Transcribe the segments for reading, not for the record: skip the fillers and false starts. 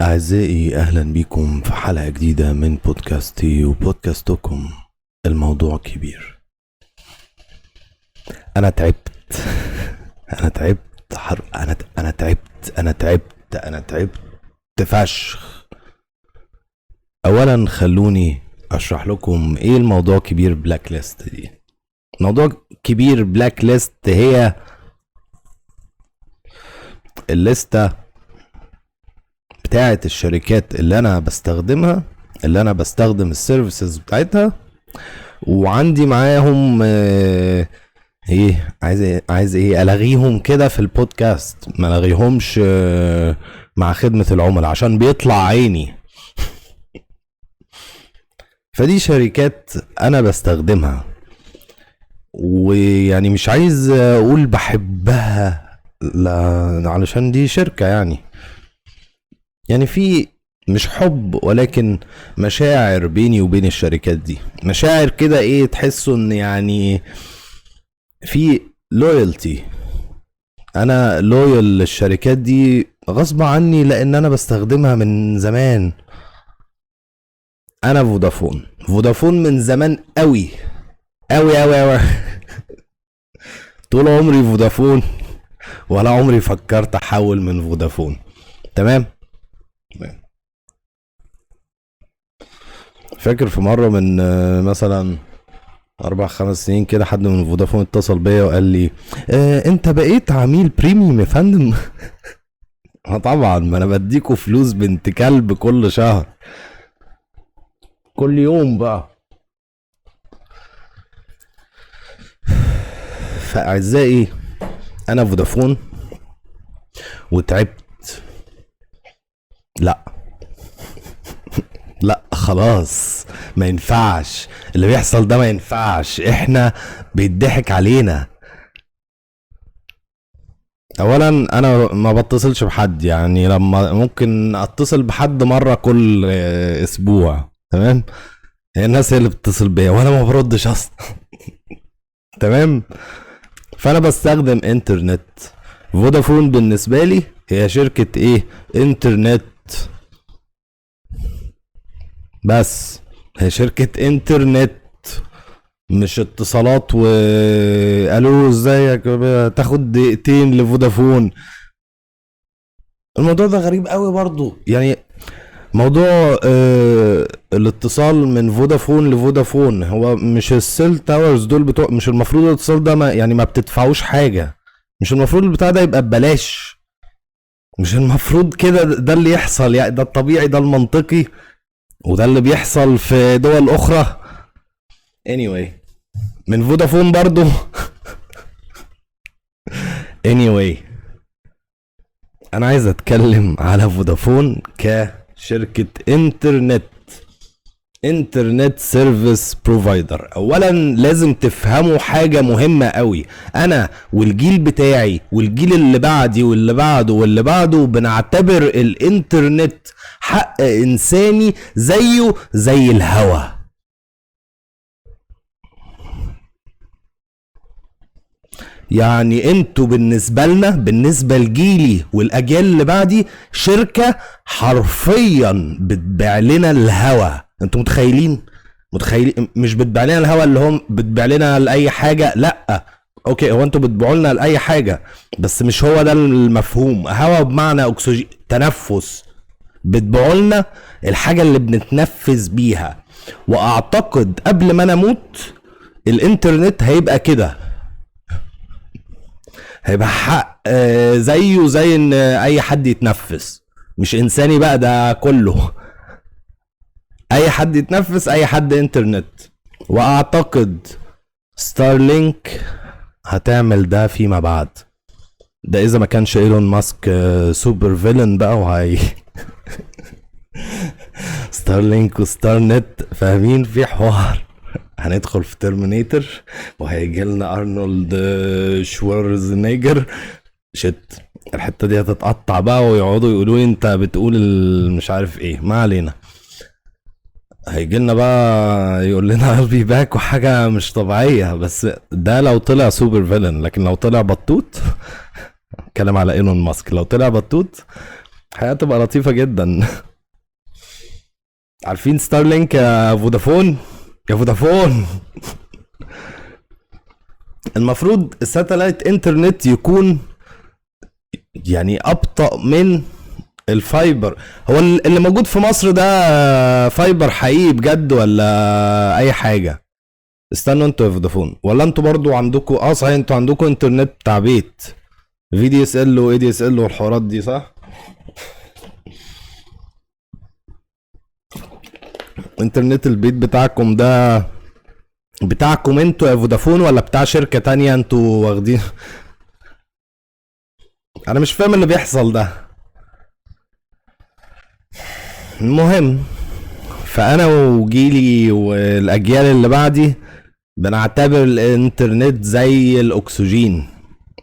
أعزائي، أهلا بكم في حلقة جديدة من بودكاستي وبودكاستكم. الموضوع كبير. أنا تعبت. أنا تعبت أنا تعبت فشخ. أولا خلوني أشرح لكم إيه الموضوع كبير بلاك ليست دي. موضوع كبير بلاك ليست هي الليستة بتاعت الشركات اللي أنا بستخدم السيرفيسز بتاعتها، وعندي معاهم ايه عايز ايه الغيهم كده في البودكاست، ما الغيهمش مع خدمة العملاء عشان بيطلع عيني. فدي شركات انا بستخدمها، ويعني مش عايز اقول بحبها، لا، علشان دي شركة يعني في مش حب ولكن مشاعر بيني وبين الشركات دي. مشاعر كده، ايه، تحسوا ان يعني في لويالتي. انا لويال للشركات دي غصب عني لان انا بستخدمها من زمان. انا فودافون من زمان قوي قوي قوي قوي. طول عمري فودافون، ولا عمري فكرت احول من فودافون. تمام. فاكر في مرة من مثلا 4 5 سنين كده، حد من فودافون اتصل بيا وقال لي انت بقيت عميل بريميوم يا فندم. طبعا، ما انا بديكوا فلوس بنت كلب كل شهر، كل يوم بقى. فاعزائي، انا فودافون وتعبت. لا، لا، خلاص، ما ينفعش اللي بيحصل ده، ما ينفعش. احنا بيضحك علينا. اولا انا ما بتصلش بحد، يعني لما ممكن اتصل بحد مرة كل اسبوع. تمام. هي الناس هي اللي بتتصل بيا وانا ما بردش اصلا. تمام. فانا بستخدم انترنت. فودافون بالنسبة لي هي شركة ايه؟ انترنت. بس هي شركة انترنت، مش اتصالات الو ازيك تاخد دقيقتين لفودافون. الموضوع ده غريب قوي برضو، يعني موضوع الاتصال من فودافون لفودافون. هو مش السيل تاورز دول بتوع، مش المفروض الاتصال ده ما بتدفعوش حاجة؟ مش المفروض البتاع ده يبقى ببلاش؟ مش المفروض كده ده اللي يحصل؟ يعني ده الطبيعي، ده المنطقي، وده اللي بيحصل في دول اخرى. anyway، من فودافون برضو. anyway، انا عايز اتكلم على فودافون كشركة انترنت سيرفيس بروفايدر. اولا لازم تفهموا حاجة مهمة قوي. انا والجيل بتاعي والجيل اللي بعدي واللي بعده واللي بعده بنعتبر الانترنت حق انساني زيه زي الهوا. يعني انتوا بالنسبة لنا، بالنسبة لجيلي والاجيال اللي بعدي، شركة حرفيا بتبيع لنا الهوا. انتوا متخيلين؟ مش بتبيع لنا الهوا اللي هم بتبيع لنا لاي حاجة، لا. اوكي، هو انتوا بتبيعوا لنا لاي حاجة، بس مش هو ده المفهوم. هوا بمعنى اكسجين، تنفس. بتبيعوا لنا الحاجة اللي بنتنفس بيها. واعتقد قبل ما انا اموت الانترنت هيبقى كده، هيبقى حق زيه زي ان اي حد يتنفس. مش انساني بقى ده كله، اي حد يتنفس، اي حد انترنت. واعتقد ستارلينك هتعمل ده فيما بعد. ده اذا ما كانش ايلون ماسك سوبر فيلن بقى وهي. ستارلينك وستار نت فاهمين في حوار. هندخل في ترمينيتر وهيجي لنا ارنولد شوارزنيجر. شت، الحته دي هتتقطع بقى ويقعدوا يقولوا لي انت بتقول مش عارف ايه. ما علينا. هيجي لنا بقى يقول لنا I'll be back وحاجه مش طبيعيه. بس ده لو طلع سوبر فيلن، لكن لو طلع بطوط. اتكلم على ايلون ماسك. لو طلع بطوط الحياة تبقى لطيفة جدا. عارفين ستارلينك يا فودافون؟ يا فودافون، المفروض الساتلايت انترنت يكون يعني ابطأ من الفايبر. هو اللي موجود في مصر ده فايبر حقيقي بجد ولا اي حاجة؟ استنوا انتوا يا فودافون، ولا انتوا برضو عندكم صحيح انتوا عندكم انترنت بتاع بيت في دي اس ال واي دي اس ال والحوارات دي صح؟ انترنت البيت بتاعكم ده بتاعكم انتوا يا فودافون ولا بتاع شركة تانية انتوا واخدين؟ انا مش فاهم اللي بيحصل ده. المهم، فانا وجيلي والاجيال اللي بعدي بنعتبر الانترنت زي الاكسجين،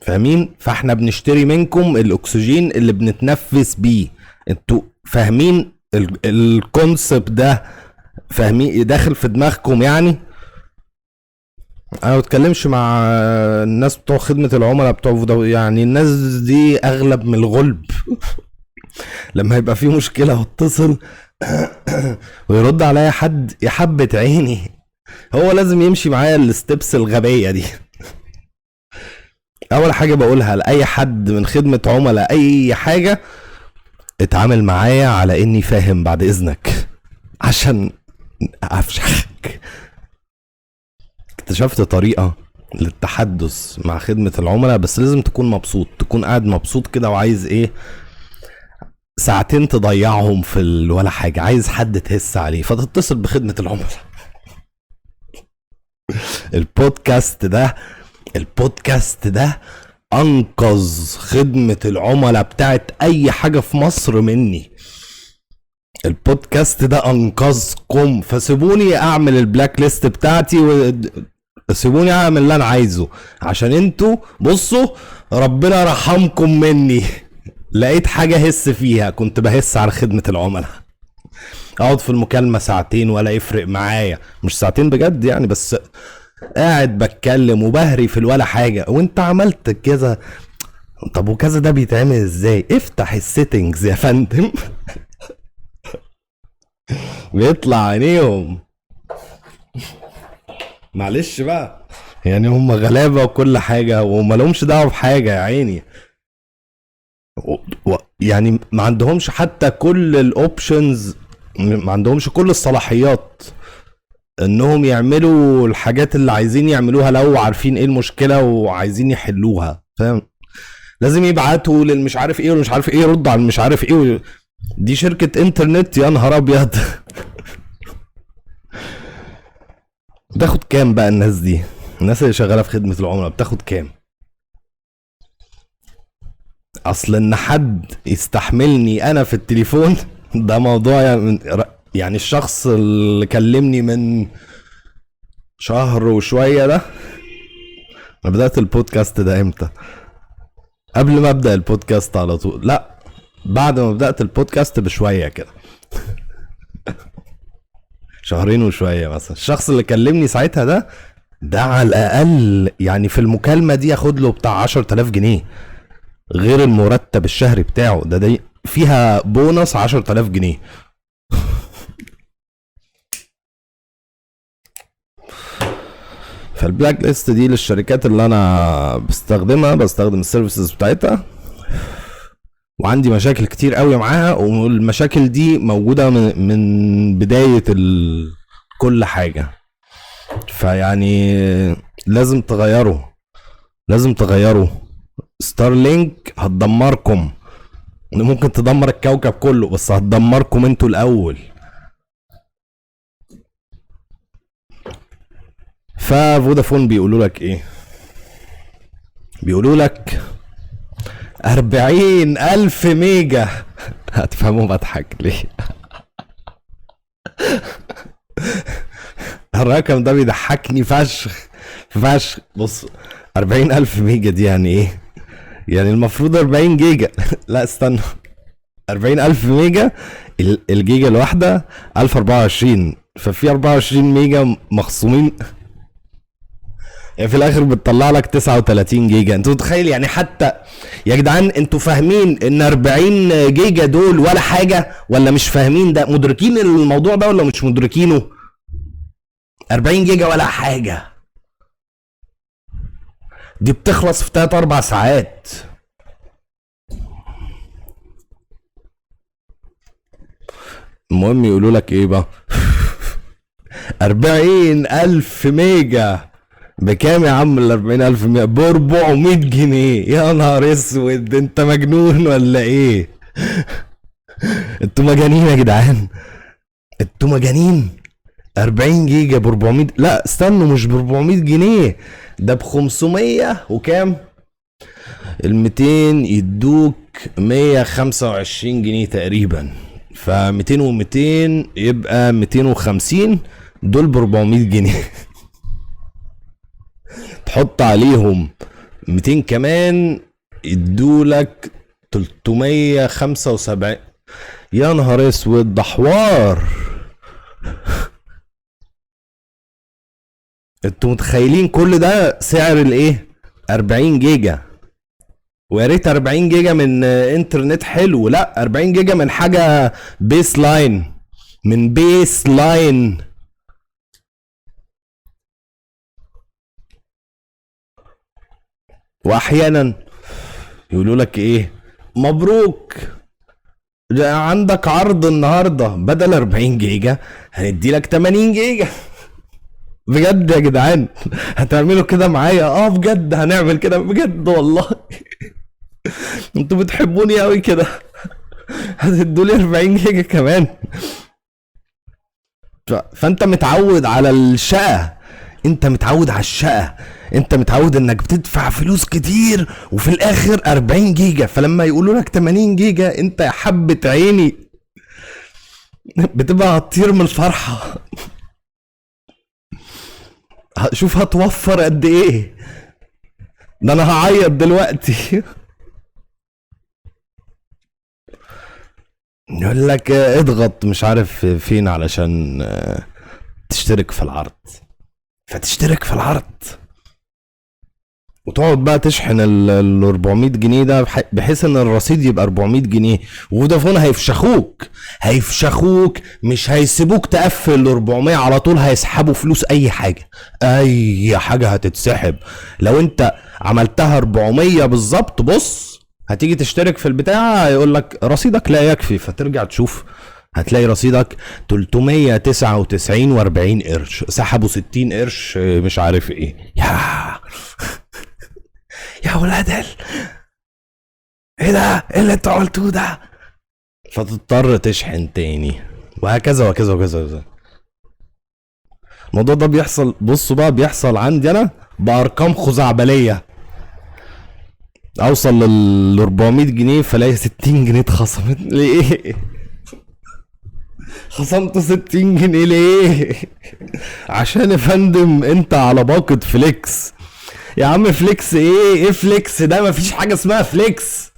فاهمين؟ فاحنا بنشتري منكم الاكسجين اللي بنتنفس بيه. انتوا فاهمين الكونسبت ده؟ فاهمين داخل في دماغكم يعني؟ انا ما بتكلمش مع الناس بتوع خدمة العملاء بتوع يعني الناس دي اغلب من الغلب. لما يبقى في مشكلة واتصل ويرد عليا حد يا حبة عيني، هو لازم يمشي معايا الستبس الغبية دي. اول حاجة بقولها لاي حد من خدمة عملاء اي حاجة، اتعامل معايا على اني فاهم بعد اذنك عشان افشخك. اكتشفت طريقة للتحدث مع خدمة العملاء، بس لازم تكون مبسوط، تكون قاعد مبسوط كده وعايز ايه، ساعتين تضيعهم في ولا حاجة، عايز حد تهس عليه فتتصل بخدمة العملاء. البودكاست ده انقذ خدمة العملاء بتاعت اي حاجة في مصر مني. البودكاست ده انقذكم، فسيبوني اعمل البلاك ليست بتاعتي سيبوني اعمل اللي انا عايزه، عشان انتوا بصوا ربنا رحمكم مني. لقيت حاجة هس فيها كنت بهس على خدمة العملاء، اقعد في المكالمة ساعتين ولا يفرق معايا، مش ساعتين بجد يعني، بس قاعد بتكلم وبهري في الولا حاجة. وانت عملت كذا، طب وكذا ده بيتعمل ازاي؟ افتح السيتنجز يا فندم. بيطلع عينيهم، معلش بقى يعني هم غلابة وكل حاجة وما لهمش دعوة بحاجة يا عيني. يعني ما عندهمش حتى كل الاوبشنز، ما عندهمش كل الصلاحيات انهم يعملوا الحاجات اللي عايزين يعملوها لو عارفين ايه المشكلة وعايزين يحلوها، فاهم؟ لازم يبعتوا للمش عارف ايه والمش عارف ايه يرد على المش عارف ايه. دي شركة انترنت يا نهار ابيض. بتاخد كام بقى الناس دي؟ الناس اللي شغالة في خدمة العملاء بتاخد كام؟ اصل ان حد يستحملني انا في التليفون ده موضوع يعني الشخص اللي كلمني من شهر وشوية ده، انا بدأت البودكاست ده امتى؟ قبل ما ابدأ البودكاست على طول، لا بعد ما بدأت البودكاست بشوية كده. شهرين وشوية مثلا. الشخص اللي كلمني ساعتها ده على الاقل يعني في المكالمة دي ياخد له بتاع 10,000 جنيه غير المرتب الشهري بتاعه، ده فيها بونص 10,000 جنيه. فالبلاك ليست دي للشركات اللي انا بستخدم السيرفيسز بتاعتها، وعندي مشاكل كتير قوي معاها، والمشاكل دي موجودة من بداية كل حاجة. فيعني لازم تغيروا. ستارلينك هتدمركم، ممكن تدمر الكوكب كله بس هتدمركم انتوا الاول. ففودافون بيقولوا لك ايه؟ بيقولوا لك 40,000 ميجا. هتفهموا بضحك ليه. الرقم ده بيضحكني فشخ. بص 40,000 ميجا دي يعني ايه؟ يعني المفروض 40 جيجا. لا استنى، 40,000 ميجا الجيجا الواحدة 1024، ففي 24 ميجا مخصومين. يعني في الاخر بتطلع لك 39 جيجا. انتوا متخيل يعني؟ حتى يا جدعان انتوا فاهمين ان 40 جيجا دول ولا حاجه، ولا مش فاهمين ده؟ مدركين الموضوع ده ولا مش مدركينه؟ 40 جيجا ولا حاجه، دي بتخلص في 3 4 ساعات. المهم يقولوا لك ايه بقى؟ 40,000 ميجا بكام يا عم؟ ال 40,000 ميجا ب 400 جنيه. يا نهار اسود، انت مجنون ولا ايه؟ انتوا مجانين يا جدعان، انتوا مجانين. 40 جيجا ب 400؟ لا استنوا، مش ب 400 جنيه، ده ب 500 وكام؟ ال 200 يدوك 125 جنيه تقريبا، ف 200 و200 يبقى 250، دول ب 400 جنيه. تحط عليهم 200 كمان يدولك 375. يا نهار اسود، ده حوار. انتوا متخيلين كل ده سعر الايه؟ 40 جيجا. ويا ريت 40 جيجا من انترنت حلو، لا 40 جيجا من حاجه بيس لاين، من بيس لاين. واحيانا يقولوا لك ايه؟ مبروك، ده عندك عرض النهارده، بدل 40 جيجا هندي لك 80 جيجا. بجد يا جدعان هتعملوا كده معايا؟ اه بجد هنعمل كده بجد والله. انتوا بتحبوني قوي كده، هتدوا لي 40 جيجا كمان؟ فانت متعود على الشقه، انت متعود على الشقه، انت متعود انك بتدفع فلوس كتير وفي الاخر 40 جيجا، فلما يقولوا لك 80 جيجا انت يا حبة عيني بتبقى هتطير من الفرحة. شوف هتوفر قد ايه، ده انا هعيط دلوقتي. يقول لك اضغط مش عارف فين علشان تشترك في العرض، فتشترك في العرض وتقعد بقى تشحن ال 400 جنيه ده، بحيث ان الرصيد يبقى 400 جنيه. وفودافون هيفشخوك، هيفشخوك، مش هيسيبوك تقفل ال 400 على طول، هيسحبوا فلوس اي حاجه، اي حاجه هتتسحب. لو انت عملتها 400 بالظبط، بص هتيجي تشترك في البتاع يقول لك رصيدك لا يكفي، فترجع تشوف هتلاقي رصيدك 399 و40 قرش، سحبوا 60 قرش مش عارف ايه. يا ولاد ايه ده؟ ايه اللي انتوا عملتوه ده؟ فتضطر تشحن تاني، وهكذا وكذا وكذا. الموضوع ده بيحصل، بصوا بقى، بيحصل عندي انا بارقام خزعبليه. اوصل لل 400 جنيه فلاقي 60 جنيه اتخصمت. ليه؟ خصمت 60 جنيه ليه؟ عشان يا فندم انت على باقة فليكس. يا عم فليكس ايه فليكس ده؟ مفيش حاجه اسمها فليكس.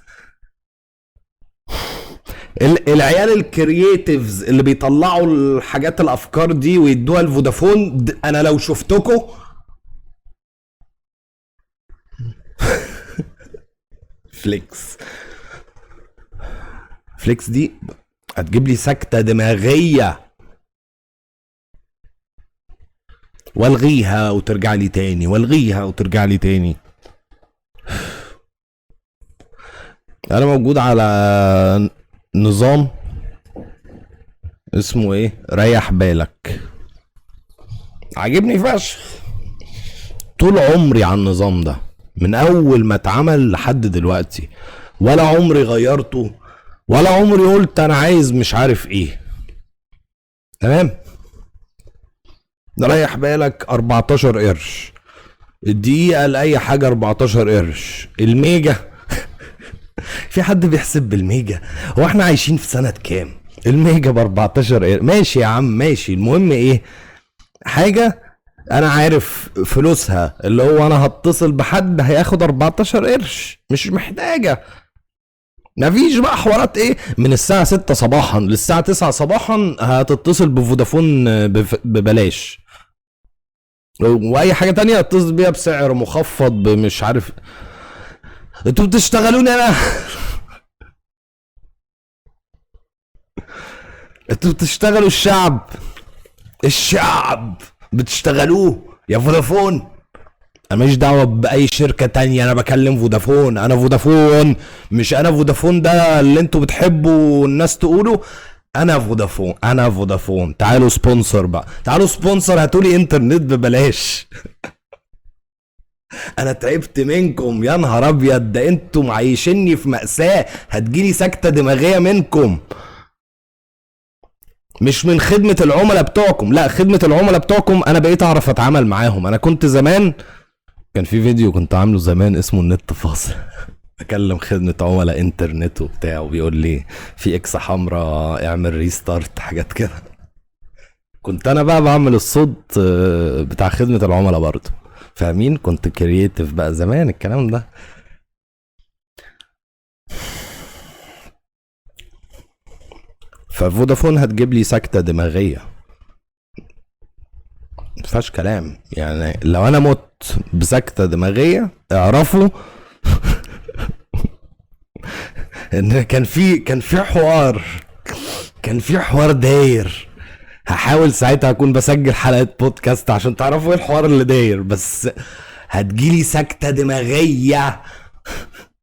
العيال الكرييتيفز اللي بيطلعوا الحاجات الافكار دي ويدوها لفودافون، انا لو شفتكوا فليكس، فليكس دي هتجيب لي سكتة دماغية، والغيها وترجع لي تاني، والغيها وترجع لي تاني. انا موجود على نظام اسمه ايه؟ ريح بالك، عاجبني فشخ. طول عمري على النظام ده من اول ما اتعمل لحد دلوقتي، ولا عمري غيرته، ولا عمري قلت انا عايز مش عارف ايه. تمام؟ ريح بالك 14 قرش الدقيقة، لأي حاجة 14 قرش. الميجا في حد بيحسب بالميجا؟ هو احنا عايشين في سنة كام؟ الميجا ب 14 قرش، ماشي يا عم ماشي. المهم ايه؟ حاجة انا عارف فلوسها، اللي هو انا هتصل بحد هياخد 14 قرش، مش محتاجة. مفيش بقى حوارات ايه من الساعة 6 صباحا للساعة 9 صباحا هتتصل بفودافون ببلاش. واي حاجه تانية اتصل بيها بسعر مخفض مش عارف. انتوا بتشتغلوني انا. انتوا بتشتغلوا الشعب. الشعب بتشتغلوه يا فودافون. انا ماليش دعوه باي شركه تانية، انا بكلم فودافون. انا فودافون، مش انا فودافون ده اللي انتوا بتحبوا الناس تقولوا. انا فودافون، انا فودافون. تعالوا سبونسر بقى، تعالوا سبونسر، هاتولي انترنت ببلاش. انا تعبت منكم يا نهار ابيض، ده انتوا معيشني في مأساة، هتجيلي سكتة دماغية منكم. مش من خدمة العملاء بتوعكم، لا، خدمة العملاء بتوعكم انا بقيت اعرف اتعامل معاهم. انا كنت زمان، كان في فيديو كنت عامله زمان اسمه النت فاصل. اكلم خدمة عملاء انترنت وبتاع، وبيقول لي في اكس حمراء اعمل ريستارت، حاجات كده. كنت انا بقى بعمل الصوت بتاع خدمة العملاء برضه، فاهمين؟ كنت كرييتيف بقى زمان الكلام ده. ففودافون هتجيب لي سكتة دماغية، مفيهاش كلام. يعني لو انا مت بسكتة دماغية اعرفوا ان كان في حوار داير. هحاول ساعتها اكون بسجل حلقة بودكاست عشان تعرفوا ايه الحوار اللي داير، بس هتجيلي سكتة دماغية.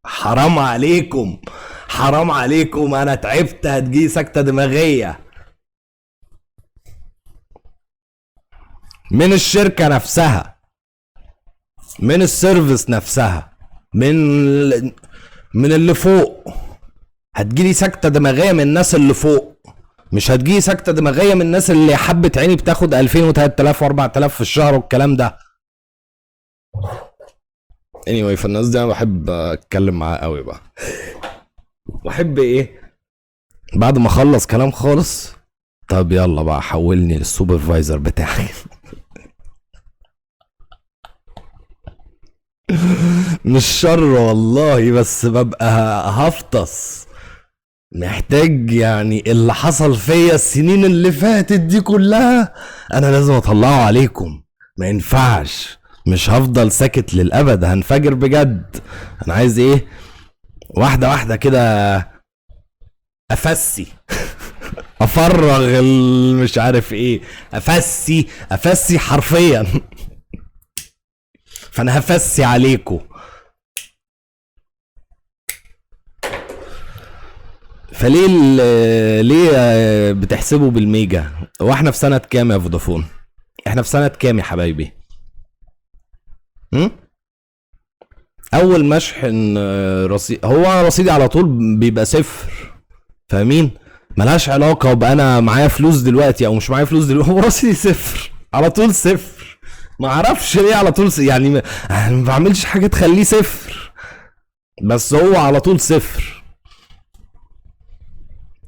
حرام عليكم، حرام عليكم، انا تعبت، هتجيلي سكتة دماغية من الشركة نفسها، من السيرفيس نفسها، من اللي فوق. هتجيلي سكتة دماغية من الناس اللي فوق، مش هتجيلي سكتة دماغية من الناس اللي حبة عيني بتاخد 2000 و3000 و4000 في الشهر والكلام ده. anyway، فالناس دي انا بحب اتكلم معاها قوي بقى. واحب ايه بعد ما اخلص كلام خالص، طب يلا بقى حولني للسوبرفايزر بتاعي. مش شر والله، بس ببقى هفطس، محتاج يعني اللي حصل فيا السنين اللي فاتت دي كلها انا لازم اطلعه عليكم. ما ينفعش، مش هفضل ساكت للابد، هنفجر بجد. انا عايز ايه؟ واحده واحده كده، افسي. افرغ مش عارف ايه، افسي حرفيا. فانا هفسي عليكم. فليه ليه بتحسبوا بالميجا؟ واحنا في سنة كام يا فودافون؟ احنا في سنة كام يا حبايبي؟ اول ما اشحن رصيد، هو رصيدي على طول بيبقى صفر، فاهمين؟ ملهاش علاقة وبقى انا معايا فلوس دلوقتي او مش معايا فلوس دلوقتي، هو رصيدي صفر على طول، صفر. ما اعرفش ليه على طول يعني ما بعملش حاجة تخليه صفر، بس هو على طول صفر.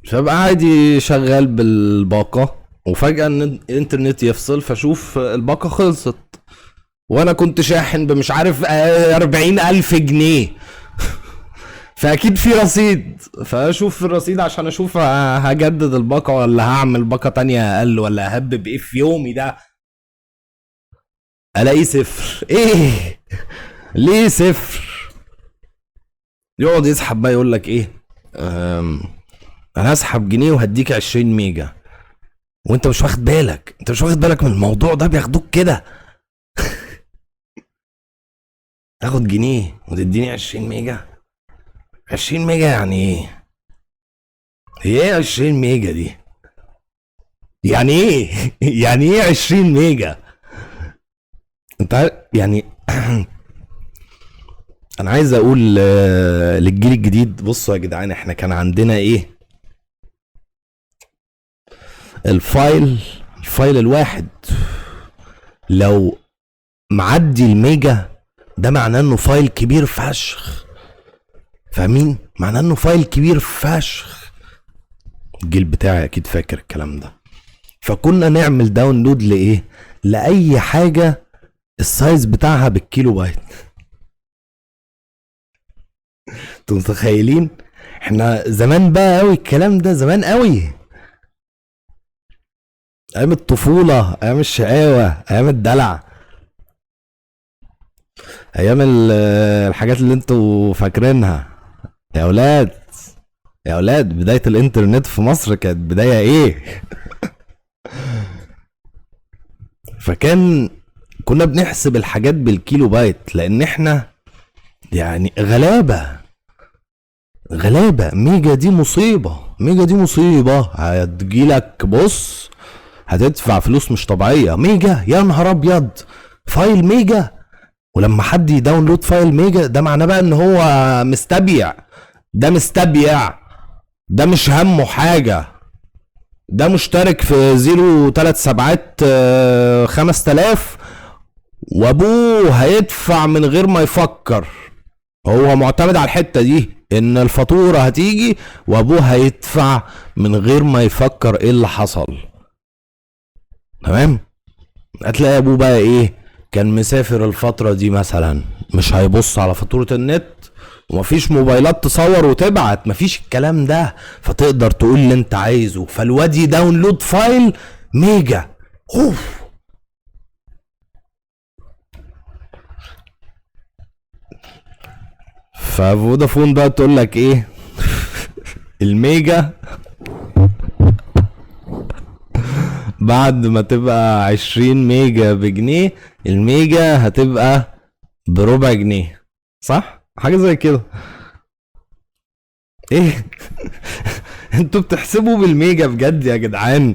فبقى عادي شغال بالباقة، وفجأة ان الانترنت يفصل، فشوف الباقة خلصت، وانا كنت شاحن بمش عارف 40,000 جنيه. فاكيد في رصيد، فاشوف في الرصيد عشان اشوف هجدد الباقة ولا هعمل باقة تانية اقل ولا اهبب ايه في يومي ده. الاقيه صفر. ايه؟ ليه صفر؟ يقعد يسحب بقى، يقول لك ايه، انا هسحب جنيه وهديك 20 ميجا، وانت مش واخد بالك، انت مش واخد بالك من الموضوع ده، بياخدوك كده. تاخد جنيه وتديني 20 ميجا؟ 20 ميجا يعني ايه؟ هي ايه 20 ميجا دي؟ يعني ايه؟ يعني ايه 20 ميجا؟ انت يعني انا عايز اقول للجيل الجديد، بصوا يا جدعان، احنا كان عندنا ايه؟ الفايل الواحد لو معدي الميجا، ده معناه انه فايل كبير فشخ، فاهمين؟ معناه انه فايل كبير فشخ. الجيل بتاعي اكيد فاكر الكلام ده. فكنا نعمل داونلود لايه؟ لاي حاجه السايز بتاعها بالكيلو بايت. انتوا متخيلين؟ احنا زمان بقى قوي الكلام ده، زمان قوي، ايام الطفوله، ايام الشقاوه، ايام الدلع. ايام الحاجات اللي انتوا فاكرينها يا اولاد. يا اولاد بداية الانترنت في مصر كانت بداية ايه؟ كنا بنحسب الحاجات بالكيلو بايت، لان احنا يعني غلابة. ميجا دي مصيبة، ميجا دي مصيبة. هتجيلك بص، هتدفع فلوس مش طبيعية. ميجا يا نهار ابيض، فايل ميجا. ولما حد يداونلود فايل ميجا ده معناه بقى ان هو مستبيع. ده مستبيع، ده مش همه حاجة. ده مشترك في 037 5000، وابوه هيدفع من غير ما يفكر. هو معتمد على الحتة دي، ان الفاتورة هتيجي وابوه هيدفع من غير ما يفكر ايه اللي حصل. تمام. هتلاقي ابوه بقى ايه، كان مسافر الفترة دي مثلا، مش هيبص على فاتورة النت، ومفيش موبايلات تصور وتبعت، مفيش الكلام ده، فتقدر تقول اللي انت عايزه. فالواد يداونلود فايل ميجا. اوف. ففودافون بقى تقول لك ايه؟ الميجا بعد ما تبقى 20 ميجا بجنيه، الميجا هتبقى بربع جنيه، صح؟ حاجة زي كده. ايه؟ انتوا بتحسبوا بالميجا بجد يا جدعان؟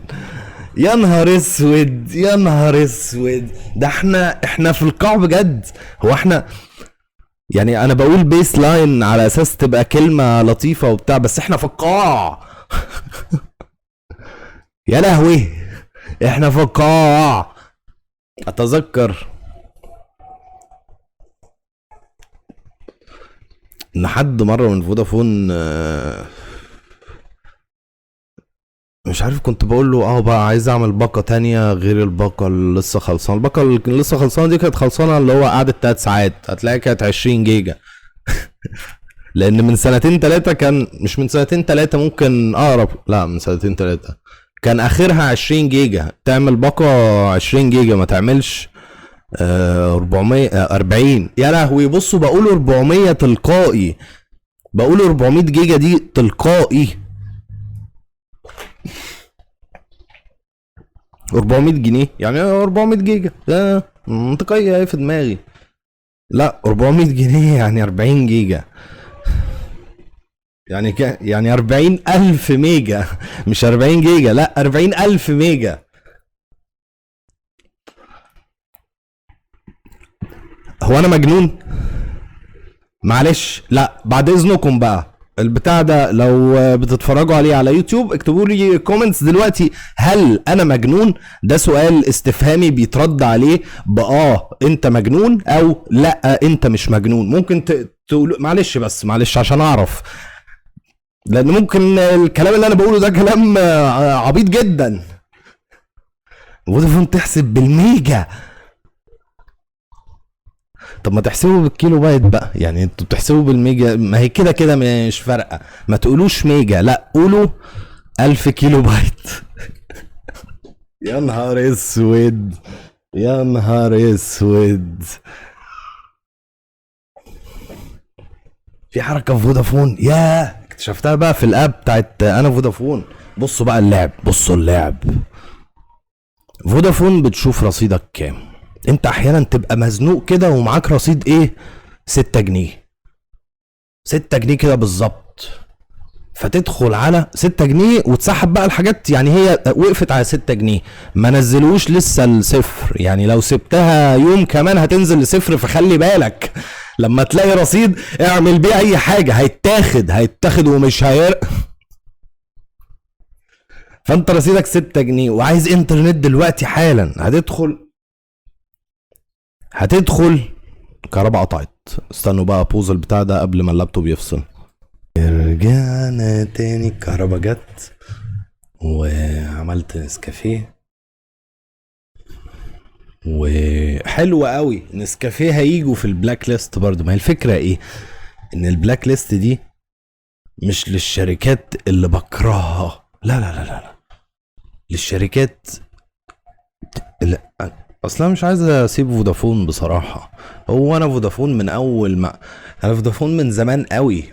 يا نهار اسود، يا نهار اسود. ده احنا في القاع بجد. هو احنا يعني انا بقول بيس لاين على اساس تبقى كلمة لطيفة وبتاع، بس احنا في القاع. يا لهوي، احنا في القاع. اتذكر ان حد مرة من فودافون مش عارف، كنت بقول له بقى عايز اعمل باقة تانية غير الباقة اللي لسه خلصانة. الباقة اللي لسه خلصانة دي كانت خلصانة اللي هو قعدت 3 ساعات، هتلاقي كانت 20 جيجا. لان من سنتين تلاتة كان، مش من سنتين تلاتة، ممكن اقرب، لا من سنتين تلاتة كان اخرها 20 جيجا. تعمل باقة 20 جيجا، ما تعملش 440. يا لهوي، بصوا بقول 400 تلقائي، بقول 400 جيجا دي تلقائي. 400 جنيه يعني 400 جيجا، منطقية ايه في دماغي. لا 400 جنيه يعني 40 جيجا، يعني 40 ألف ميجا. مش 40 جيجا، لا 40 ألف ميجا. هو أنا مجنون؟ معلش، لا بعد إذنكم بقى، البتاع ده لو بتتفرجوا عليه على يوتيوب اكتبوا لي كومنتس دلوقتي، هل انا مجنون؟ ده سؤال استفهامي بيترد عليه انت مجنون، او لا انت مش مجنون. ممكن تقول معلش، بس معلش عشان اعرف، لان ممكن الكلام اللي انا بقوله ده كلام عبيط جدا. فودافون تحسب بالميجا؟ طب ما تحسبوا بالكيلو بايت بقى، يعني انتوا بتحسبوا بالميجا، ما هي كده كده مش فارقه. ما تقولوش ميجا، لا قولوا 1000 كيلو بايت. يا نهار اسود، يا نهار اسود. في حركه في فودافون، ياه اكتشفتها بقى في الاب بتاعت انا فودافون. بصوا بقى اللعب، بصوا اللعب. فودافون بتشوف رصيدك كام. انت احيانا تبقى مزنوق كده ومعاك رصيد ايه، 6 جنيه، 6 جنيه كده بالظبط. فتدخل على 6 جنيه وتسحب بقى الحاجات، يعني هي وقفت على 6 جنيه، ما نزلوش لسه الصفر. يعني لو سبتها يوم كمان هتنزل لصفر، فخلي بالك لما تلاقي رصيد اعمل بيه اي حاجة، هيتاخد ومش فانت رصيدك 6 جنيه وعايز انترنت دلوقتي حالا، هتدخل كهرباء قطعت. استنوا بقى بوز البتاع ده قبل ما اللابتوب يفصل. رجعنا تاني، الكهرباء جت وعملت نسكافيه، وحلو قوي. نسكافيه هيجوا في البلاك ليست برضو. ما هي الفكرة ايه، ان البلاك ليست دي مش للشركات اللي بكرهها، لا لا لا لا، للشركات اللي اصلا مش عايز اسيب فودافون بصراحة. هو انا فودافون من اول ما انا فودافون من زمان قوي.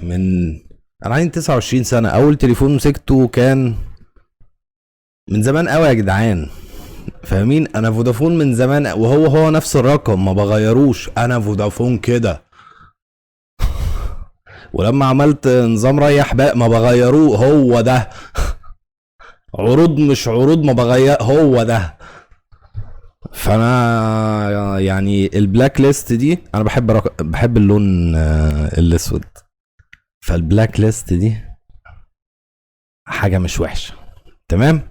انا عندي 29 سنة، اول تليفون مسكته كان من زمان قوي يا جدعان. فاهمين؟ انا فودافون من زمان، وهو نفس الرقم ما بغيروش، انا فودافون كده. ولما عملت نظام ريح باء ما بغيروه، هو ده. عروض مش عروض ما بغير، هو ده. فانا يعني البلاك ليست دي انا بحب اللون الاسود. فالبلاك ليست دي حاجه مش وحشه، تمام.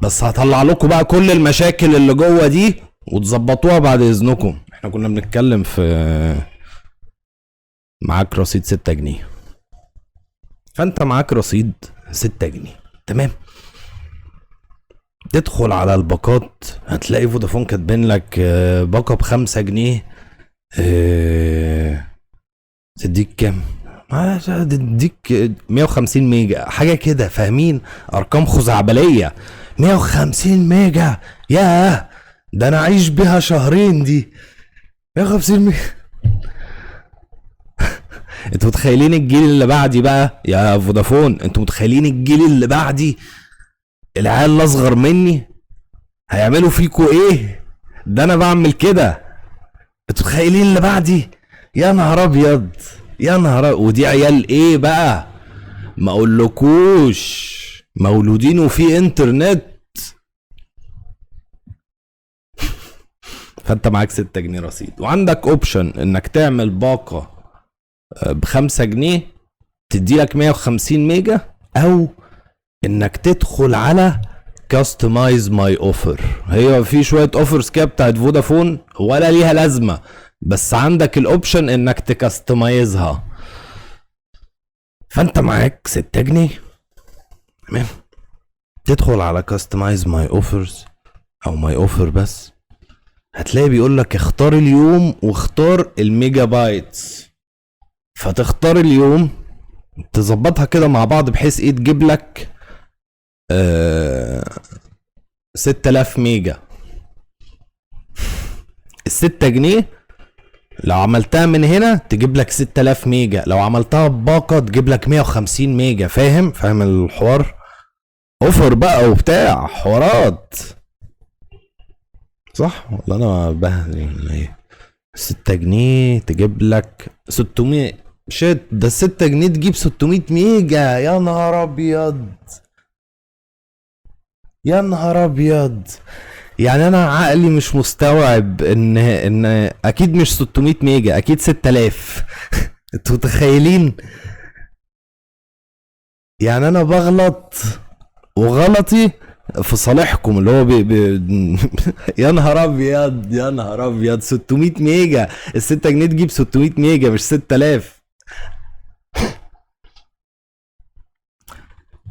بس هطلع لكم بقى كل المشاكل اللي جوه دي وتظبطوها بعد اذنكم. احنا كنا بنتكلم في معاك رصيد 6 جنيه. فانت معاك رصيد 6 جنيه، تمام. تدخل على الباقات هتلاقي فودافون كاتبين لك باقة ب5 جنيه. تديك كام؟ تديك 150 ميجا حاجة كده، فاهمين؟ أرقام خزعبلية. 150 ميجا، ياه، ده أنا أعيش بيها شهرين دي. 150 ميجا. انتوا متخيلين الجيل اللي بعدي بقى يا فودافون؟ انتوا متخيلين الجيل اللي بعدي، العيال الاصغر مني هيعملوا فيكوا ايه؟ ده انا بعمل كده. انتوا متخيلين اللي بعدي؟ يا نهار ابيض، يا نهار ودي عيال ايه بقى؟ ما اقولكوش، مولودين وفي انترنت. فانت معاك 6 جنيه رصيد، وعندك اوبشن انك تعمل باقة ب5 جنيه تديلك 150 ميجا، او انك تدخل على كاستمايز ماي اوفر. هي في شويه اوفرز كده بتاعت فودافون ولا ليها لازمه، بس عندك الاوبشن انك تكاستمايزها. فانت معاك 6 جنيه، تمام. تدخل على كاستمايز ماي اوفرز او ماي اوفر بس، هتلاقي بيقول لك اختار اليوم واختار الميجا بايتس. فتختار اليوم، تظبطها كده مع بعض بحيث ايه تجيب لك 6000 ميجا. ال6 جنيه لو عملتها من هنا تجيب لك 6000 ميجا، لو عملتها بباقة تجيب لك 150 ميجا. فاهم الحوار؟ اوفر بقى وبتاع حوارات، صح ولا انا بهزي ايه؟ 6 جنيه تجيب لك 600. شت، ده 6 جنيه تجيب 600 ميجا. يا نهار ابيض، يا نهار ابيض. يعني انا عقلي مش مستوعب ان اكيد مش 600 ميجا، اكيد 6000. انتوا متخيلين؟ يعني انا بغلط وغلطي في صالحكم، اللي هو يا نهار ابيض، يا نهار ابيض. 600 ميجا، ال6 جنيه تجيب 600 ميجا مش 6000.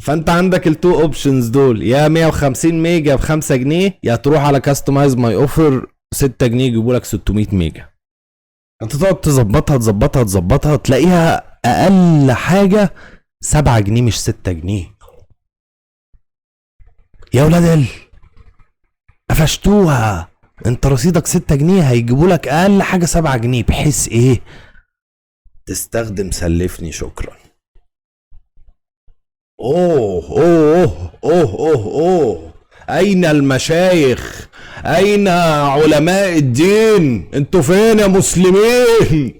فانت عندك التو اوبشنز دول، يا 150 ميجا ب5 جنيه، يا تروح على كاستمايز ماي اوفر 6 جنيه يجيبوا لك 600 ميجا. انت تقعد تظبطها تلاقيها اقل حاجه 7 جنيه مش 6 جنيه. يا ولاد قفشتوها. انت رصيدك 6 جنيه، هيجيبوا لك اقل حاجه 7 جنيه، بحيث ايه؟ تستخدم سلفني شكرا. اوه، اين المشايخ؟ اين علماء الدين؟ انتوا فين يا مسلمين؟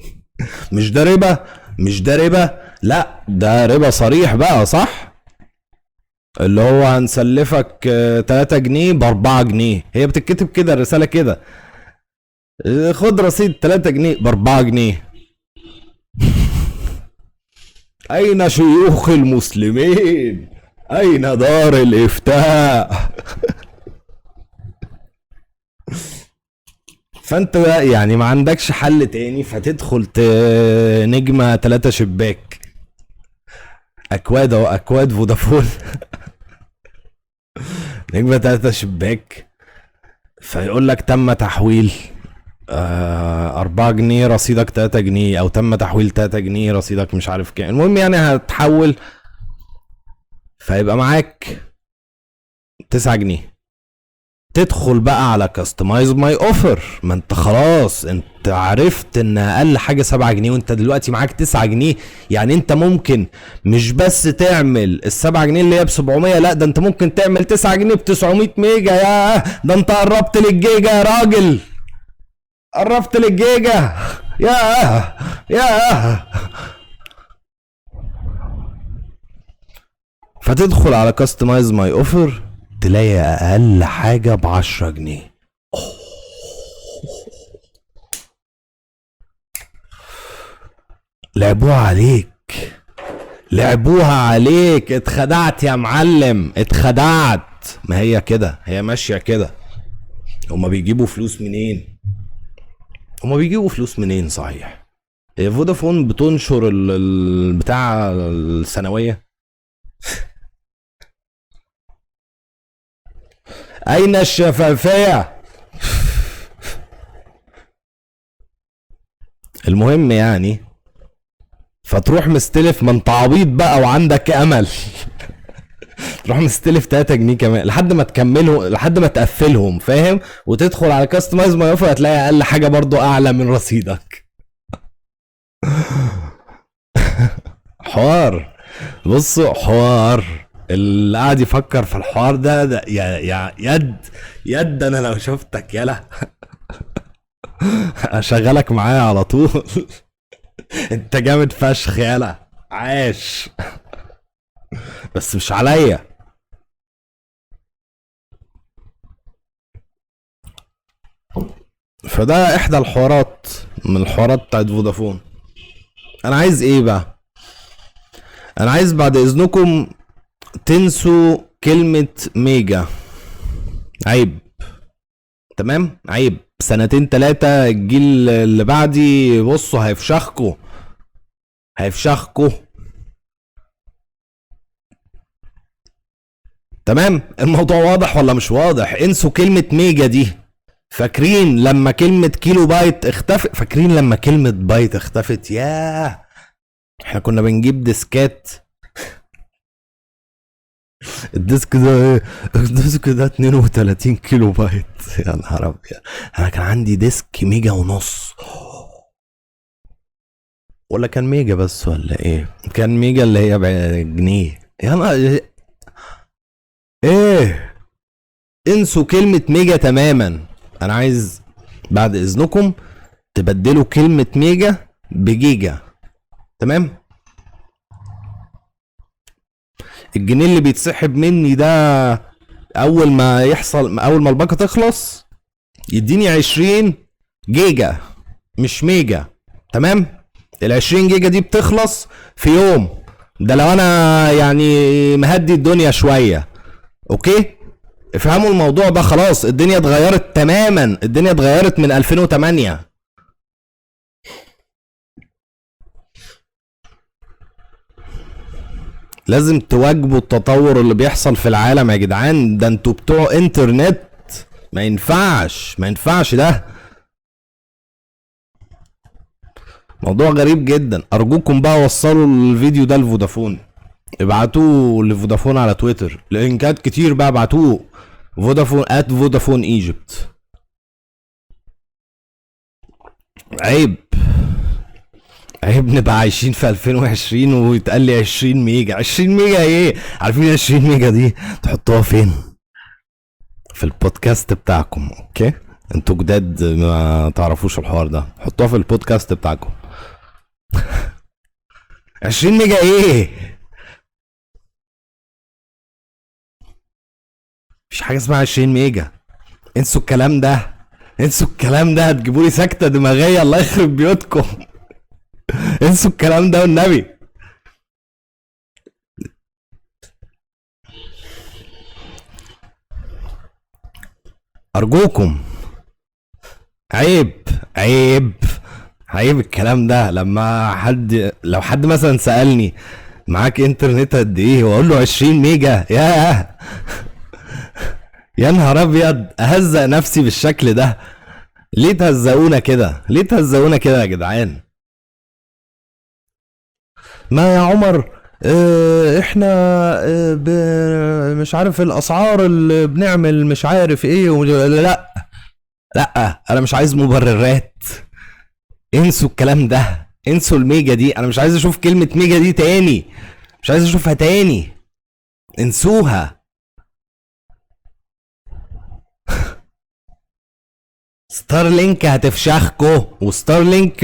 مش ده ربا؟ مش ده ربا؟ لا ده ربا صريح بقى، صح؟ اللي هو هنسلفك 3 جنيه ب4 جنيه. هي بتتكتب كده الرسالة كده، خد رصيد 3 جنيه ب4 جنيه. أين شيوخ المسلمين؟ أين دار الإفتاء؟ فأنت يعني ما عندكش حل تاني، فتدخل نجمة 3 شباك، أكواد أو أكواد فودافون. نجمة 3 شباك، فيقول لك تم تحويل 4 جنيه رصيدك 3 جنيه، او تم تحويل 3 جنيه رصيدك مش عارف كام. المهم يعني هتحول، فيبقى معاك 9 جنيه. تدخل بقى على كاستمايز ماي اوفر. ما انت خلاص انت عرفت ان اقل حاجه 7 جنيه وانت دلوقتي معاك 9 جنيه. يعني انت ممكن مش بس تعمل ال7 جنيه اللي هي ب700، لا ده انت ممكن تعمل 9 جنيه ب900 ميجا. يا ده انت قربت للجيجا يا راجل، قربت للجيجا. يا فتدخل على كاستمايز ماي اوفر تلاقي اقل حاجه ب10 جنيه. لعبوها عليك، لعبوها عليك. اتخدعت يا معلم، اتخدعت. ما هي كده، هي ماشيه كده. هما بيجيبوا فلوس منين؟ هما بيجيبوا فلوس منين صحيح؟ هي فودافون بتنشر بتاع السنويه. اين الشفافيه؟ المهم يعني فتروح مستلف، ما انت عبيط بقى وعندك امل. تروح مستلف 3 جنيه كمان لحد ما تكمله، لحد ما تقفلهم، فاهم؟ وتدخل على كاستمايز ماي اوفر هتلاقي اقل حاجه برضو اعلى من رصيدك. حوار. بصوا حوار. اللي قاعد يفكر في الحوار ده يا يد انا لو شفتك يلا اشغلك معايا على طول. انت جامد فشخ يلا، عاش. بس مش عليا. فده احدى الحوارات من الحوارات بتاعت فودافون. انا عايز ايه بقى؟ انا عايز بعد اذنكم تنسوا كلمة ميجا. عيب. تمام، عيب. 2-3 الجيل اللي بعدي بصوا هيفشخكوا، هيفشخكوا. تمام، الموضوع واضح ولا مش واضح؟ انسوا كلمة ميجا دي. فاكرين لما كلمة كيلو بايت اختفت؟ فاكرين لما كلمة بايت اختفت؟ ياه، احنا كنا بنجيب ديسكات. الديسك ده ايه؟ الديسك ده 32 كيلو بايت. يا نهار ابيض، انا كان عندي ديسك ميجا ونص. ولا كان ميجا بس ولا ايه؟ كان ميجا اللي هي بجنيه. يا نهار ايه. انسوا كلمة ميجا تماما. انا عايز بعد اذنكم تبدلوا كلمة ميجا بجيجا. تمام؟ الجنيه اللي بيتسحب مني ده اول ما يحصل، اول ما الباقة تخلص يديني 20 جيجا مش ميجا. تمام؟ ال20 جيجا دي بتخلص في يوم، ده لو انا يعني مهدي الدنيا شوية. اوكي؟ افهموا الموضوع ده. خلاص الدنيا اتغيرت تماما، الدنيا اتغيرت من 2008. لازم تواجبوا التطور اللي بيحصل في العالم يا جدعان. ده انتوا بتوع انترنت، ما ينفعش، ما ينفعش. ده موضوع غريب جدا. ارجوكم بقى وصلوا الفيديو ده لفودافون، ابعتوه لفودافون على تويتر، لينكات كتير بقى ابعتوه. فودافون @فودافون ايجيبت. عيب، عيب نبقى عايشين في 2020 ويتقال لي 20 ميجا. 20 ميجا ايه؟ عارفين 20 ميجا دي تحطوها فين؟ في البودكاست بتاعكم. اوكي، انتوا جداد ما تعرفوش الحوار ده، حطوها في البودكاست بتاعكم. 20 ميجا ايه؟ مفيش حاجه اسمها 20 ميجا. انسوا الكلام ده، انسوا الكلام ده. هتجيبوا لي سكته دماغيه الله يخرب بيوتكم. انسوا الكلام ده والنبي. ارجوكم، عيب، عيب، عيب الكلام ده. لو حد مثلا سألني معاك انترنت قد ايه واقول له 20 ميجا، ياه. يا نهار ابيض، اهزق نفسي بالشكل ده؟ ليه تهزقونا كده؟ ليه تهزقونا كده يا جدعان؟ ما يا عمر احنا مش عارف الاسعار اللي بنعمل مش عارف ايه لا، لا انا مش عايز مبررات. انسوا الكلام ده، انسوا الميجا دي، انا مش عايز اشوف كلمة ميجا دي تاني، مش عايز اشوفها تاني، انسوها. ستارلينك هتفشخكو، وستارلينك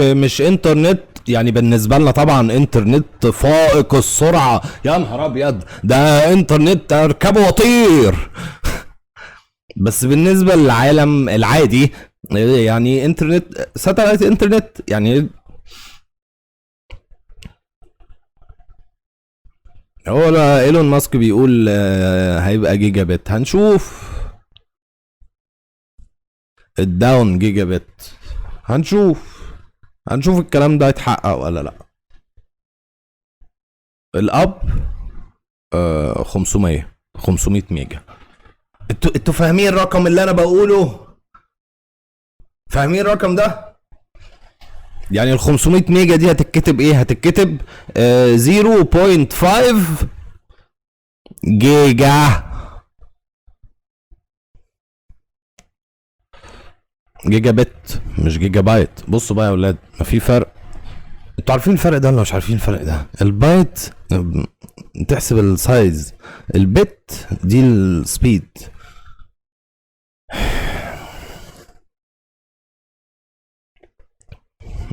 مش انترنت يعني بالنسبة لنا طبعا انترنت فائق السرعة، يا نهار ابيض ده انترنت اركبه واطير. بس بالنسبة للعالم العادي يعني انترنت ساتلايت انترنت يعني. هو لا ايلون ماسك بيقول هيبقى جيجا بت، هنشوف. الداون جيجا بت، هنشوف الكلام ده يتحقق ولا لا. الاب 500 ميجا. انتوا فاهمين الرقم اللي انا بقوله؟ فاهمين الرقم ده؟ يعني ال 500 ميجا دي هتتكتب ايه؟ هتتكتب 0.5 جيجا. جيجا بت مش جيجا بايت. بصوا بقى يا اولاد، ما في فرق. انتوا عارفين الفرق ده ولا مش عارفين الفرق ده؟ البايت تحسب السايز، البت دي السبيد.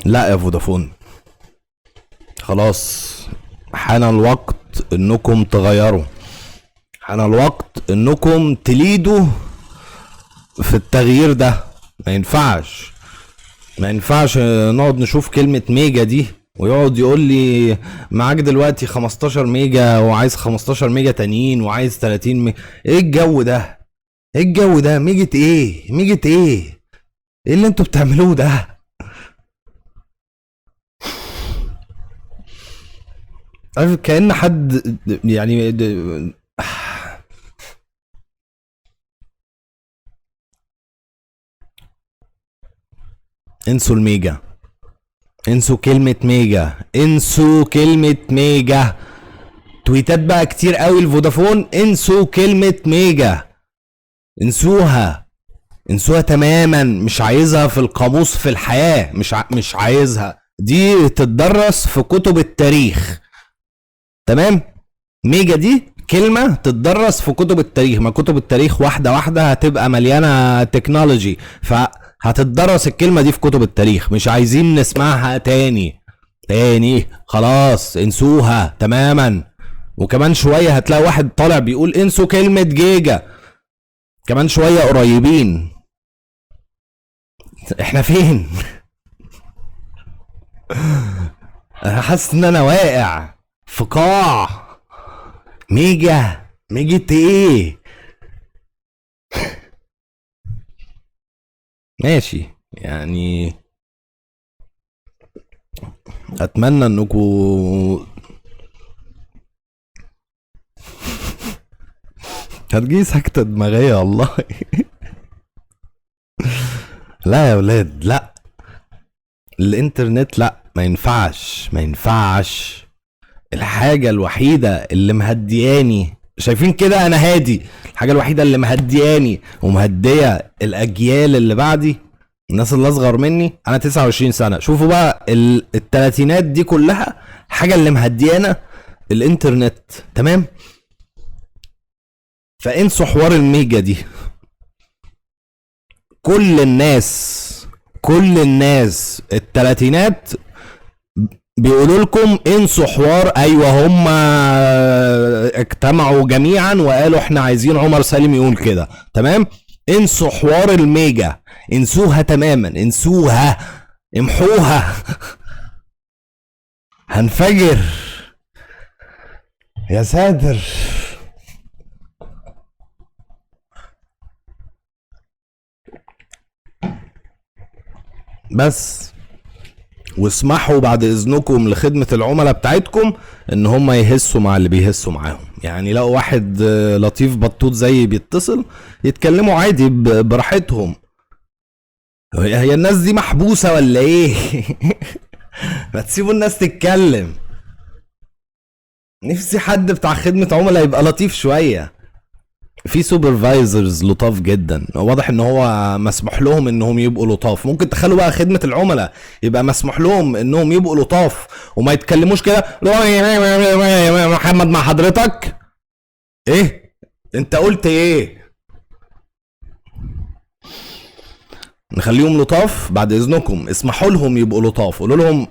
لا يا فودافون، خلاص حان الوقت انكم تغيروا، حان الوقت انكم تليدوا في التغيير ده. ما ينفعش، ما ينفعش نقعد نشوف كلمة ميجا دي ويقعد يقول لي معاك دلوقتي 15 ميجا وعايز 15 ميجا تانيين وعايز 30 ميجا. ايه الجو ده؟ ايه الجو ده؟ ميجة ايه؟ ميجة ايه؟ ايه اللي انتوا بتعملوه ده؟ عارف كأن حد يعني انسوا الميجا، انسوا كلمة ميجا، انسوا كلمة ميجا. تويتات بقى كتير قوي الفودافون، انسوا كلمة ميجا، انسوها، انسوها تماما. مش عايزها في القاموس في الحياة، مش عايزها، دي تتدرس في كتب التاريخ. تمام؟ ميجا دي كلمة تتدرس في كتب التاريخ، ما كتب التاريخ واحدة واحدة هتبقى مليانة تكنولوجي، فهتتدرس الكلمة دي في كتب التاريخ. مش عايزين نسمعها تاني خلاص، انسوها تماما. وكمان شوية هتلاقي واحد طالع بيقول انسوا كلمة جيجا، كمان شوية قريبين. احنا فين؟ انا حاسس ان انا واقع في قاع. ميجا ايه؟ ماشي يعني، اتمنى انكم هتجي سكتة دماغية والله. لا يا ولاد لا، الانترنت لا، ما ينفعش ما ينفعش. الحاجة الوحيدة اللي مهدياني، شايفين كده انا هادي، الحاجة الوحيدة اللي مهدياني ومهدية الاجيال اللي بعدي، الناس اللي اصغر مني، انا 29 سنة، شوفوا بقى التلاتينات دي كلها، حاجة اللي مهديانا الانترنت. تمام؟ فانسوا حوار الميجا دي. كل الناس التلاتينات بيقولوا لكم انسوا حوار، ايوه هم اجتمعوا جميعا وقالوا احنا عايزين عمر سالم يقول كده. تمام؟ انسوا حوار الميجا، انسوها تماما، انسوها، امحوها. هنفجر يا ساتر. بس واسمحوا بعد اذنكم لخدمة العملاء بتاعتكم ان هم يهسوا مع اللي بيهسوا معاهم. يعني لو واحد لطيف بطوط زي بيتصل، يتكلموا عادي براحتهم. هي الناس دي محبوسة ولا ايه؟ ما تسيبوا الناس تتكلم. نفسي حد بتاع خدمة عملاء يبقى لطيف شوية. في سوبرفايزرز لطاف جدا، واضح ان هو مسموح لهم انهم يبقوا لطاف. ممكن تخلوا بقى خدمة العملاء يبقى مسموح لهم انهم يبقوا لطاف وما يتكلموش كده محمد مع حضرتك. ايه انت قلت ايه؟ نخليهم لطاف بعد اذنكم، اسمحوا لهم يبقوا لطاف، قولوا لهم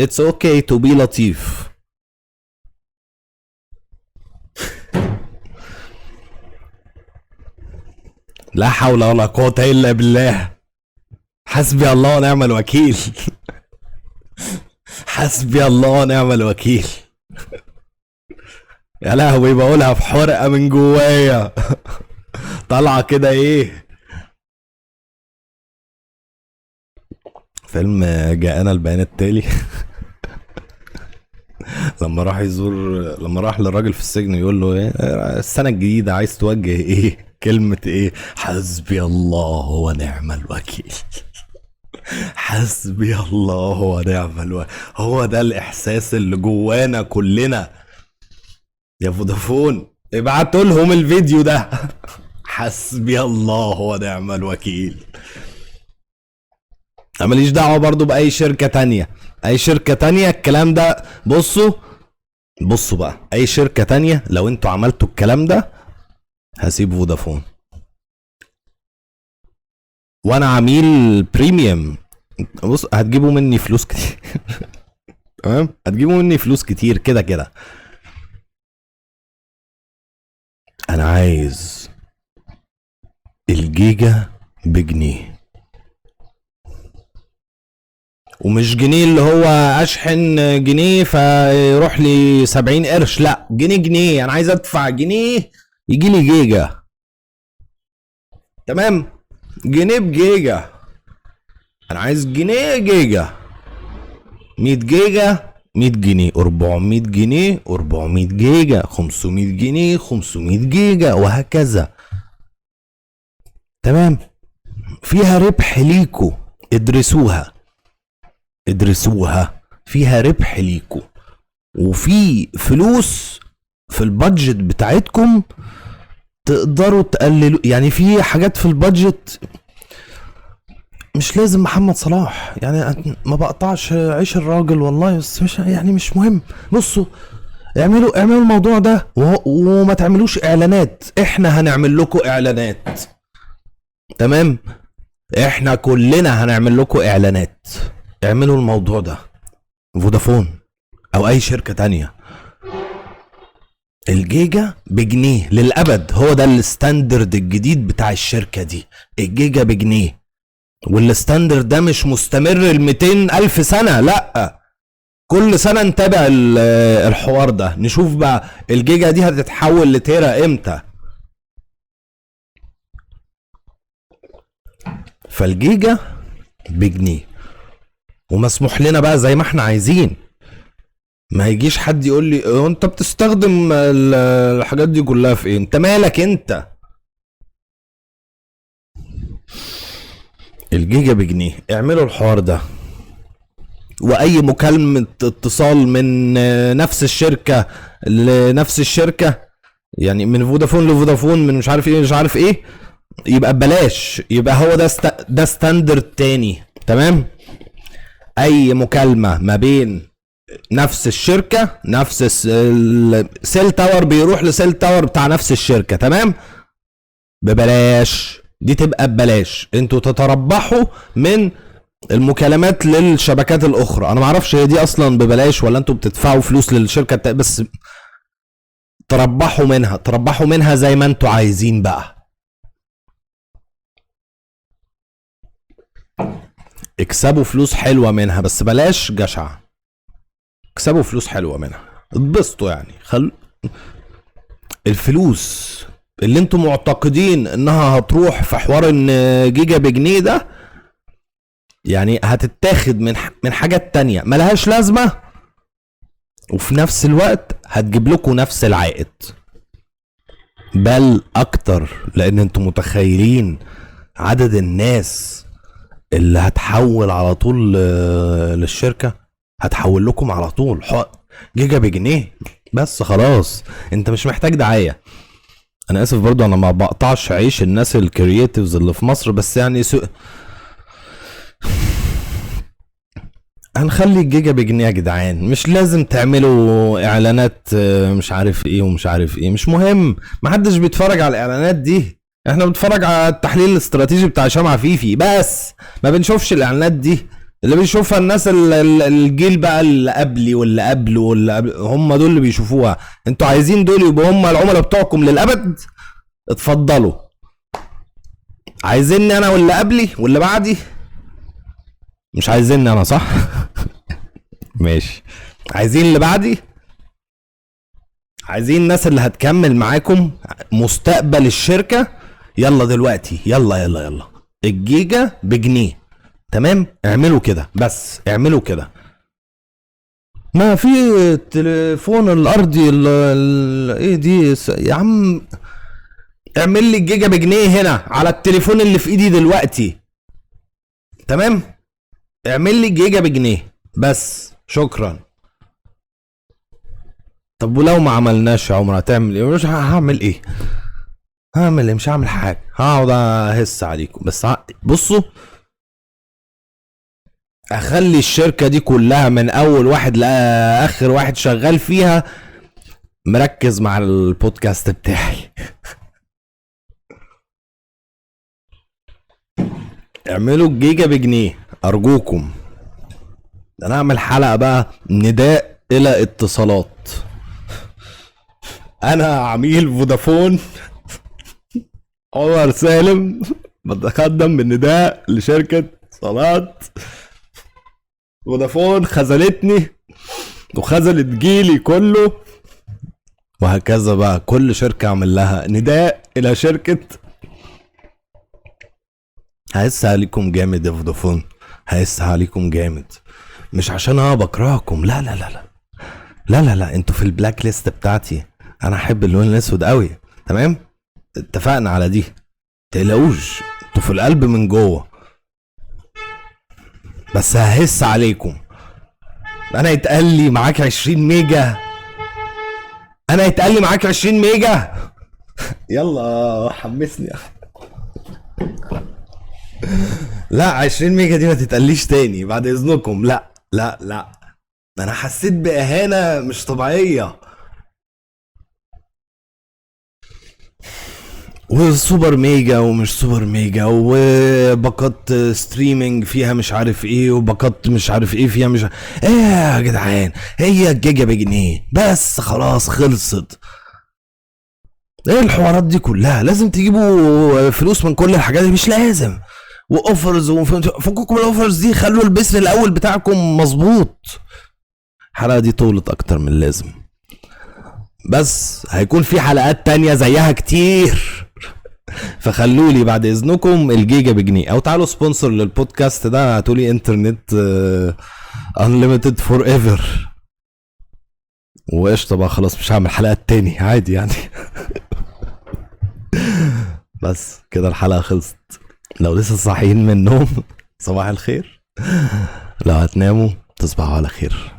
it's okay to be لطيف. لا حول ولا قوة الا بالله. حسبي الله ونعم الوكيل. حسبي الله ونعم الوكيل. يا لهوي بقولها في حرقة من جوايا. طالعة كده ايه. فيلم جاءنا البيان التالي. لما راح للراجل في السجن يقول له ايه السنة الجديدة عايز توجه ايه؟ كلمة ايه؟ حسبي الله ونعم الوكيل. حسبي الله ونعم الوكيل. هو ده الاحساس اللي جوانا كلنا. يا فودافون ابعتوا لهم الفيديو ده. حسبي الله ونعم الوكيل. انا ماليش دعوه برضو باي شركه تانية. اي شركه تانية الكلام ده، بصوا بقى، اي شركه تانية لو انتوا عملتوا الكلام ده هسيب فودافون. وانا عميل بريميوم. بص هتجيبوا مني فلوس كتير. تمام، هتجيبوا مني فلوس كتير كده كده. انا عايز الجيجا بجنيه، ومش جنيه اللي هو اشحن جنيه فيروح لي 70 قرش، لا جنيه. انا عايز ادفع جنيه يجي لي جيجا. تمام، جنيه بجيجا. انا عايز جنيه جيجا. 100 جيجا 100 جنيه، 400 جنيه 400 جيجا، 500 جنيه 500 جيجا، وهكذا. تمام، فيها ربح ليكو، ادرسوها فيها ربح ليكو، وفي فلوس في البادجت بتاعتكم تقدروا تقللوا. يعني في حاجات في البادجت مش لازم محمد صلاح، يعني ما بقطعش عيش الراجل والله، بس مش يعني مش مهم. بصوا اعملوا الموضوع ده وما تعملوش اعلانات، احنا هنعمل لكم اعلانات. تمام، احنا كلنا هنعمل لكم اعلانات. اعملوا الموضوع ده. فودافون او اي شركة تانية، الجيجا بجنيه للابد. هو ده الستاندرد الجديد بتاع الشركة دي، الجيجا بجنيه. والستاندرد ده مش مستمر ال200,000 سنة، لا، كل سنة نتابع الحوار ده، نشوف بقى الجيجا دي هتتحول لتيرا امتى. فالجيجا بجنيه، ومسموح لنا بقى زي ما احنا عايزين. ما يجيش حد يقول لي انت بتستخدم الحاجات دي كلها في ايه؟ انت مالك انت؟ الجيجا بجنيه، اعملوا الحوار ده. واي مكالمة اتصال من نفس الشركة لنفس الشركة، يعني من فودافون لفودافون، من مش عارف ايه يبقى ببلاش. يبقى هو ده ستاندرد تاني. تمام، اي مكالمة ما بين نفس الشركة، نفس السيل تاور بيروح لسيل تاور بتاع نفس الشركة، تمام، ببلاش. دي تبقى ببلاش، انتوا تتربحوا من المكالمات للشبكات الاخرى. انا معرفش هي دي اصلا ببلاش ولا انتوا بتدفعوا فلوس للشركة، بس تربحوا منها زي ما انتوا عايزين بقى. اكسبوا فلوس حلوة منها، بس بلاش جشع. اكسبوا فلوس حلوة منها، اتبسطوا يعني. الفلوس اللي انتوا معتقدين انها هتروح في حوار ان جيجا بجنيه ده، يعني هتتاخد من حاجات تانية ملهاش لازمة، وفي نفس الوقت هتجيب لكم نفس العائد بل اكتر. لان انتوا متخيلين عدد الناس اللي هتحول على طول للشركة؟ هتحول لكم على طول. جيجا بجنيه بس خلاص، انت مش محتاج دعاية. انا اسف برضو، انا ما بقطعش عيش الناس الكرييتيفز اللي في مصر، بس يعني هنخلي الجيجا بجنيه يا جدعان. مش لازم تعملوا اعلانات مش عارف ايه ومش عارف ايه، مش مهم. محدش بيتفرج على الاعلانات دي، احنا بنتفرج على التحليل الاستراتيجي بتاع هشام عفيفي بس، ما بنشوفش الاعلانات دي. اللي بيشوفها الناس الجيل بقى اللي قبلي واللي قبله واللي قبل، هم دول اللي بيشوفوها. انتوا عايزين دول يبقوا هم العملاء بتوعكم للابد؟ اتفضلوا. عايزيني انا واللي قبلي واللي بعدي؟ مش عايزيني انا صح؟ ماشي. عايزين اللي بعدي؟ عايزين الناس اللي هتكمل معاكم مستقبل الشركة؟ يلا دلوقتي، يلا يلا يلا، الجيجا بجنيه. تمام، اعملوا كده بس، اعملوا كده. ما في التليفون الارضي ايه دي يا عم؟ اعمل لي الجيجا بجنيه هنا على التليفون اللي في ايدي دلوقتي. تمام، اعمل لي الجيجا بجنيه بس، شكرا. طب ولو ما عملناش يا عمر هتعمل ايه؟ مش هعمل ايه؟ هعمل ايه؟ مش هعمل حاجه، هقعد اهس عليكم بس. بصوا، اخلي الشركه دي كلها من اول واحد لاخر واحد شغال فيها مركز مع البودكاست بتاعي. اعملوا الجيجا بجنيه ارجوكم. انا اعمل حلقه بقى نداء الى اتصالات. انا عميل فودافون عمر سالم بتقدم بالنداء لشركة اتصالات فودافون، خذلتني وخذلت جيلي كله، وهكذا بقى كل شركة اعمل لها نداء الى شركة. هيس عليكم جامد يا فودافون، هيس عليكم جامد. مش عشان انا بكرهكم، لا لا لا لا لا لا لا، انتوا في البلاك ليست بتاعتي. انا احب اللون الاسود قوي، تمام، اتفقنا على دي. تقلقوش، انتوا في القلب من جوه. بس ههس عليكم. انا يتقال لي معاك 20 ميجا، انا يتقال لي معاك 20 ميجا. يلا حمسني. لا 20 ميجا دي ما تتقليش تاني بعد اذنكم، لا لا لا. انا حسيت باهانه مش طبيعيه. وسوبر ميجا ومش سوبر ميجا، وباقات ستريمينج فيها مش عارف ايه، وباقات مش عارف ايه فيها مش ايه يا جدعان. هي الجيجا بجنيه بس خلاص، خلصت. ايه الحوارات دي كلها؟ لازم تجيبوا فلوس من كل الحاجات دي؟ مش لازم. واوفرز فككم من الاوفرز دي، خلوا البث الاول بتاعكم مظبوط. الحلقه دي طولت اكتر من اللازم، بس هيكون في حلقات تانية زيها كتير. فخلولي بعد اذنكم الجيجا بجنيه، او تعالوا سبونسر للبودكاست ده، هاتولي انترنت unlimited forever وقشطة بقى. خلاص مش هعمل حلقات تاني عادي يعني. بس كده الحلقة خلصت. لو لسه صاحيين من النوم صباح الخير، لو هتناموا تصبحوا على خير.